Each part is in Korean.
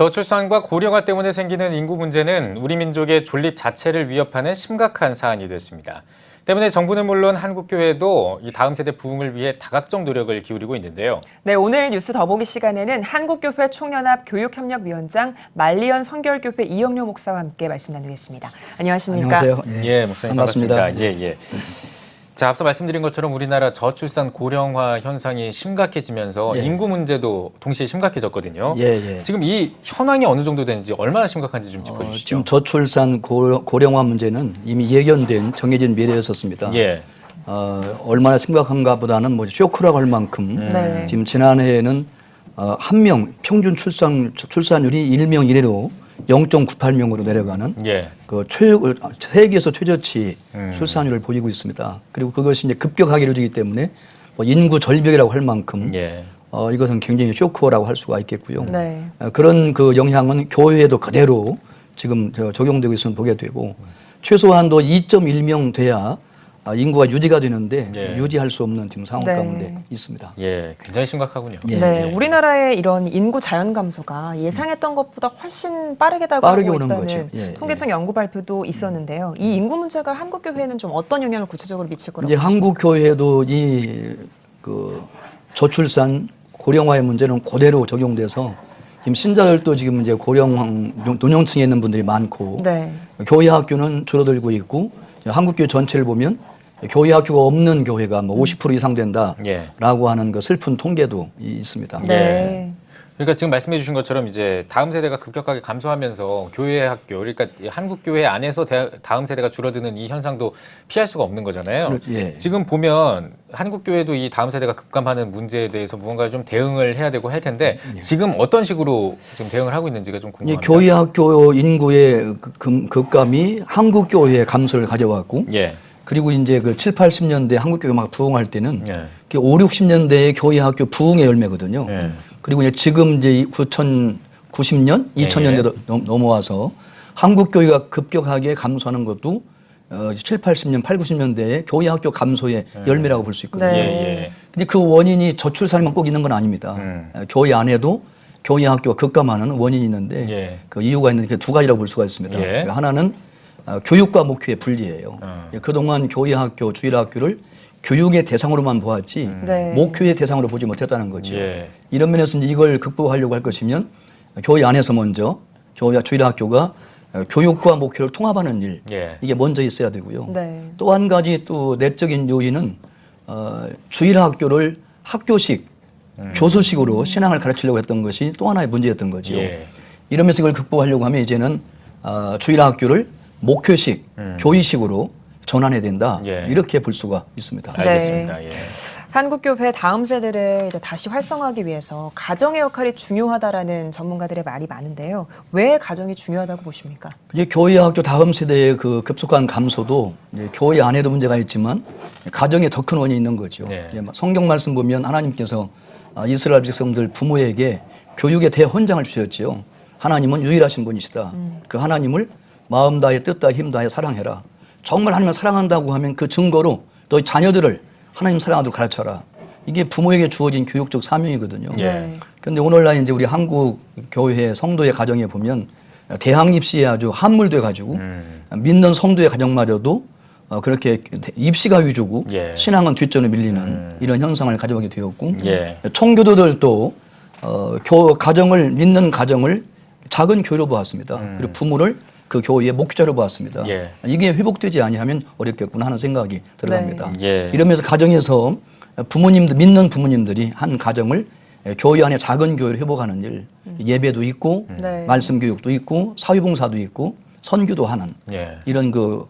저출산과 고령화 때문에 생기는 인구 문제는 우리 민족의 존립 자체를 위협하는 심각한 사안이 됐습니다. 때문에 정부는 물론 한국교회도 이 다음 세대 부흥을 위해 다각적 노력을 기울이고 있는데요. 네, 오늘 뉴스 더보기 시간에는 한국교회 총연합 교육협력위원장 말리언 성결교회 이영료 목사와 함께 말씀 나누겠습니다. 안녕하십니까? 안녕하세요. 예, 목사님 반갑습니다. 예. 자, 앞서 말씀드린 것처럼 우리나라 저출산 고령화 현상이 심각해지면서 인구 문제도 동시에 심각해졌거든요. 지금 이 현황이 어느 정도 되는지 얼마나 심각한지 좀 짚어주시죠. 지금 저출산 고령화 문제는 이미 예견된 정해진 미래였었습니다. 얼마나 심각한가 보다는 뭐 쇼크라고 할 만큼 지금 지난해에는 한 명 평균 출산율이 1명 이내로 0.98명으로 내려가는 그 세계에서 최저치 출산율을 보이고 있습니다. 그리고 그것이 이제 급격하게 이루어지기 때문에 뭐 인구 절벽이라고 할 만큼 이것은 굉장히 쇼크라고 할 수가 있겠고요. 그런 그 영향은 교회에도 그대로 지금 적용되고 있음을 보게 되고 최소한도 2.1명 돼야 인구가 유지가 되는데 유지할 수 없는 지금 상황 가운데 있습니다. 굉장히 심각하군요. 우리나라의 이런 인구 자연 감소가 예상했던 것보다 훨씬 빠르게 다가오고 있다는 통계청 연구 발표도 있었는데요. 이 인구 문제가 한국교회에는 좀 어떤 영향을 구체적으로 미칠 거라고 보십니까? 한국교회도 이 그 저출산 고령화의 문제는 그대로 적용돼서 지금 신자들도 지금 이제 고령 노년층에 있는 분들이 많고 교회 학교는 줄어들고 있고 한국교회 전체를 보면 교회 학교가 없는 교회가 뭐 50% 이상 된다라고 하는 그 슬픈 통계도 있습니다. 그러니까 지금 말씀해 주신 것처럼 이제 다음 세대가 급격하게 감소하면서 교회 학교, 그러니까 한국 교회 안에서 다음 세대가 줄어드는 이 현상도 피할 수가 없는 거잖아요. 지금 보면 한국 교회도 이 다음 세대가 급감하는 문제에 대해서 무언가 좀 대응을 해야 되고 할 텐데 지금 어떤 식으로 지금 대응을 하고 있는지가 좀 궁금합니다. 교회 학교 인구의 급감이 한국 교회의 감소를 가져왔고 그리고 이제 그 7, 80년대 한국 교회가 막 부흥할 때는 5, 60년대의 교회 학교 부흥의 열매거든요. 그리고 이제 지금 이제 2090년, 2000년대도 넘어와서 한국 교회가 급격하게 감소하는 것도 7, 80년, 8, 90년대의 교회 학교 감소의 열매라고 볼 수 있거든요. 근데 그 원인이 저출산만 꼭 있는 건 아닙니다. 교회 안에도 교회 학교가 급감하는 원인이 있는데 그 이유가 있는데 두 가지라고 볼 수가 있습니다. 하나는 교육과 목회의 분리예요. 그동안 교회 학교, 주일 학교를 교육의 대상으로만 보았지 목회의 대상으로 보지 못했다는 거죠. 이런 면에서 이걸 극복하려고 할 것이면 교회 안에서 먼저 교회 주일 학교가 교육과 목회를 통합하는 일 이게 먼저 있어야 되고요. 또 한 가지 또 내적인 요인은 주일 학교를 학교식 교수식으로 신앙을 가르치려고 했던 것이 또 하나의 문제였던 거죠. 이러면서 이걸 극복하려고 하면 이제는 주일 학교를 목회식 교의식으로 전환해야 된다. 이렇게 볼 수가 있습니다. 알겠습니다. 한국교회 다음 세대를 이제 다시 활성화하기 위해서 가정의 역할이 중요하다라는 전문가들의 말이 많은데요. 왜 가정이 중요하다고 보십니까? 이제 교회 학교 다음 세대의 그 급속한 감소도 이제 교회 안에도 문제가 있지만 가정에 더 큰 원인이 있는 거죠. 성경 말씀 보면 하나님께서 이스라엘 백성들 부모에게 교육의 대헌장을 주셨지요. 하나님은 유일하신 분이시다. 그 하나님을 마음 다해 뜻 다해 힘 다해 사랑해라. 정말 하나님을 사랑한다고 하면 그 증거로 너 자녀들을 하나님 사랑하도록 가르쳐라. 이게 부모에게 주어진 교육적 사명이거든요. 그런데 오늘날 이제 우리 한국 교회 성도의 가정에 보면 대학 입시에 아주 함몰돼 가지고 믿는 성도의 가정마저도 그렇게 입시가 위주고 신앙은 뒷전에 밀리는 이런 현상을 가져오게 되었고 청교도들도 가정을 믿는 가정을 작은 교회로 보았습니다. 그리고 부모를 그 교회의 목회자로 보았습니다. 이게 회복되지 아니하면 어렵겠구나 하는 생각이 들어갑니다. 이러면서 가정에서 믿는 부모님들이 한 가정을 교회 안에 작은 교회로 회복하는 일, 예배도 있고 말씀 교육도 있고 사회봉사도 있고 선교도 하는 이런 그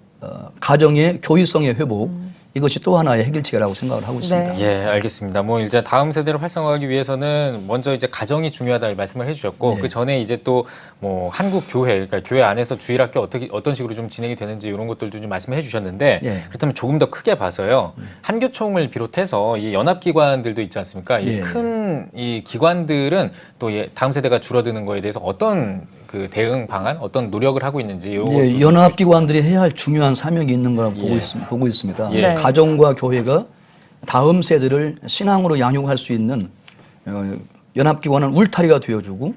가정의 교회성의 회복 이것이 또 하나의 해결책이라고 생각을 하고 있습니다. 알겠습니다. 뭐 이제 다음 세대를 활성화하기 위해서는 먼저 이제 가정이 중요하다고 말씀을 해주셨고 그 전에 이제 또 뭐 한국 교회, 그러니까 교회 안에서 주일학교 어떤 식으로 좀 진행이 되는지 이런 것들도 좀 말씀해 주셨는데 그렇다면 조금 더 크게 봐서요. 한교총을 비롯해서 이 연합기관들도 있지 않습니까? 이 큰 이 기관들은 또 다음 세대가 줄어드는 거에 대해서 어떤 그 대응 방안, 어떤 노력을 하고 있는지 연합기관들이 해야 할 중요한 사명이 있는 거라고 보고 있습니다. 가정과 교회가 다음 세대를 신앙으로 양육할 수 있는 연합기관은 울타리가 되어주고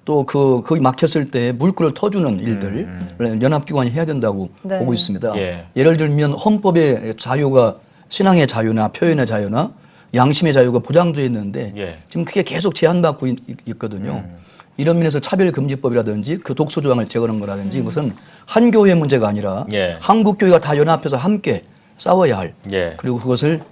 또 거기 막혔을 때 물꼬를 터주는 일들을 연합기관이 해야 된다고 네. 보고 있습니다. 예. 예를 들면 헌법의 자유가 신앙의 자유나 표현의 자유나 양심의 자유가 보장되어 있는데 예. 지금 그게 계속 제한받고 있거든요. 이런 면에서 차별금지법이라든지 그 독소 조항을 제거하는 거라든지 이것은 한 교회의 문제가 아니라 예. 한국 교회가 다 연합해서 함께 싸워야 할 예. 그리고 그것을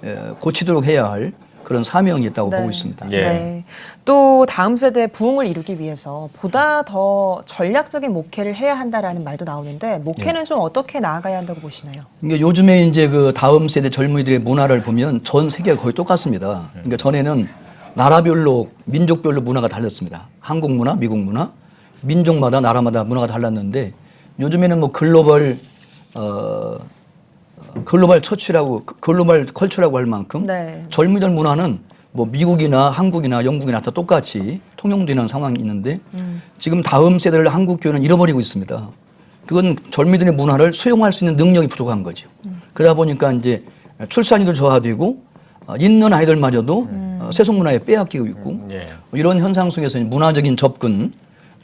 고치도록 해야 할 그런 사명이 있다고 네. 보고 있습니다. 예. 네. 또 다음 세대의 부흥을 이루기 위해서 보다 더 전략적인 목회를 해야 한다라는 말도 나오는데 목회는 좀 어떻게 나아가야 한다고 보시나요? 그러니까 요즘에 이제 그 다음 세대 젊은이들의 문화를 보면 전 세계가 거의 똑같습니다. 그러니까 전에는 나라별로 민족별로 문화가 달랐습니다. 한국 문화, 미국 문화, 민족마다 나라마다 문화가 달랐는데 요즘에는 뭐 글로벌 처치라고 글로벌 컬처라고 할 만큼 네. 젊은이들 문화는 뭐 미국이나 한국이나 영국이나 다 똑같이 통용되는 상황이 있는데 지금 다음 세대를 한국 교회는 잃어버리고 있습니다. 그건 젊은이들의 문화를 수용할 수 있는 능력이 부족한 거죠. 그러다 보니까 이제 출산율도 저하되고 있는 아이들마저도 세속 문화에 빼앗기고 있고 예. 이런 현상 속에서 문화적인 접근,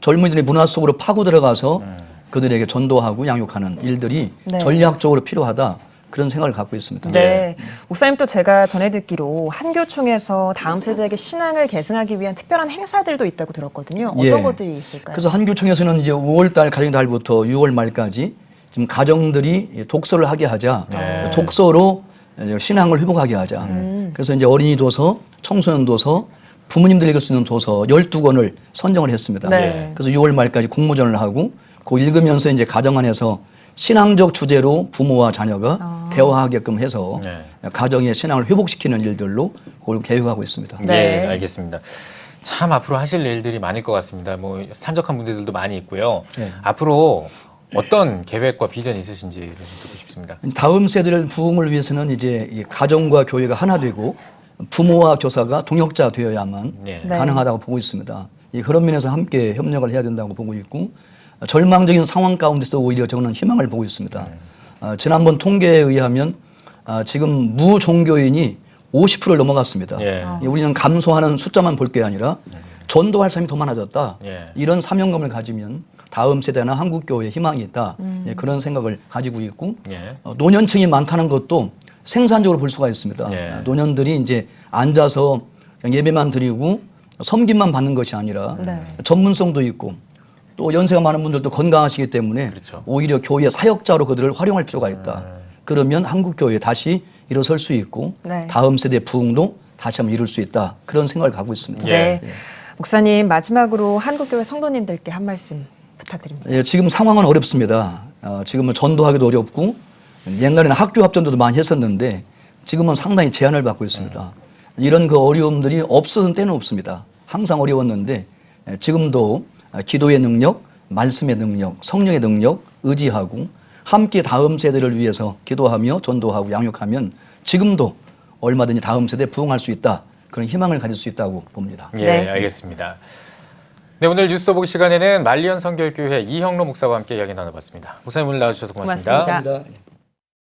젊은이들의 문화 속으로 파고 들어가서 그들에게 전도하고 양육하는 일들이 네. 전략적으로 필요하다. 그런 생각을 갖고 있습니다. 네. 목사님 또 제가 전해 듣기로 한교총에서 다음 세대에게 신앙을 계승하기 위한 특별한 행사들도 있다고 들었거든요. 어떤 예. 것들이 있을까요? 그래서 한교총에서는 이제 5월달 가정달부터 6월 말까지 지금 가정들이 독서를 하게 하자, 네. 독서로 신앙을 회복하게 하자. 그래서 이제 어린이 도서, 청소년 도서, 부모님들 읽을 수 있는 도서 12권을 선정을 했습니다. 네. 그래서 6월 말까지 공모전을 하고 그 읽으면서 이제 가정 안에서 신앙적 주제로 부모와 자녀가 대화하게끔 해서 네. 가정의 신앙을 회복시키는 일들로 그걸 계획하고 있습니다. 네. 예, 알겠습니다. 참 앞으로 하실 일들이 많을 것 같습니다. 뭐 산적한 문제들도 많이 있고요. 네. 앞으로 어떤 계획과 비전이 있으신지를 좀 듣고 싶습니다. 다음 세대를 부흥을 위해서는 이제 이 가정과 교회가 하나 되고 부모와 교사가 동역자 되어야만 네. 가능하다고 보고 있습니다. 그런 면에서 함께 협력을 해야 된다고 보고 있고 절망적인 상황 가운데서 오히려 저는 희망을 보고 있습니다. 지난번 통계에 의하면 지금 무종교인이 50%를 넘어갔습니다. 예. 우리는 감소하는 숫자만 볼 게 아니라 전도할 사람이 더 많아졌다. 예. 이런 사명감을 가지면 다음 세대나 한국 교회에 희망이 있다. 그런 생각을 가지고 있고 예. 노년층이 많다는 것도 생산적으로 볼 수가 있습니다. 예. 노년들이 이제 앉아서 그냥 예배만 드리고 섬김만 받는 것이 아니라 네. 전문성도 있고 또 연세가 많은 분들도 건강하시기 때문에 그렇죠. 오히려 교회 사역자로 그들을 활용할 필요가 있다. 그러면 한국 교회 다시 일어설 수 있고 네. 다음 세대 부흥도 다시 한번 이룰 수 있다. 그런 생각을 갖고 있습니다. 네. 목사님 마지막으로 한국교회 성도님들께 한 말씀 부탁드립니다. 예, 지금 상황은 어렵습니다. 지금은 전도하기도 어렵고 옛날에는 학교 합전도도 많이 했었는데 지금은 상당히 제한을 받고 있습니다. 이런 그 어려움들이 없었던 때는 없습니다. 항상 어려웠는데 지금도 기도의 능력, 말씀의 능력, 성령의 능력 의지하고 함께 다음 세대를 위해서 기도하며 전도하고 양육하면 지금도 얼마든지 다음 세대에 부흥할 수 있다. 그런 희망을 가질 수 있다고 봅니다. 예, 네. 알겠습니다. 네, 오늘 뉴스 보기 시간에는 말리언 성결교회 이형로 목사와 함께 이야기 나눠봤습니다. 목사님 오늘 나와주셔서 고맙습니다. 고맙습니다. 감사합니다.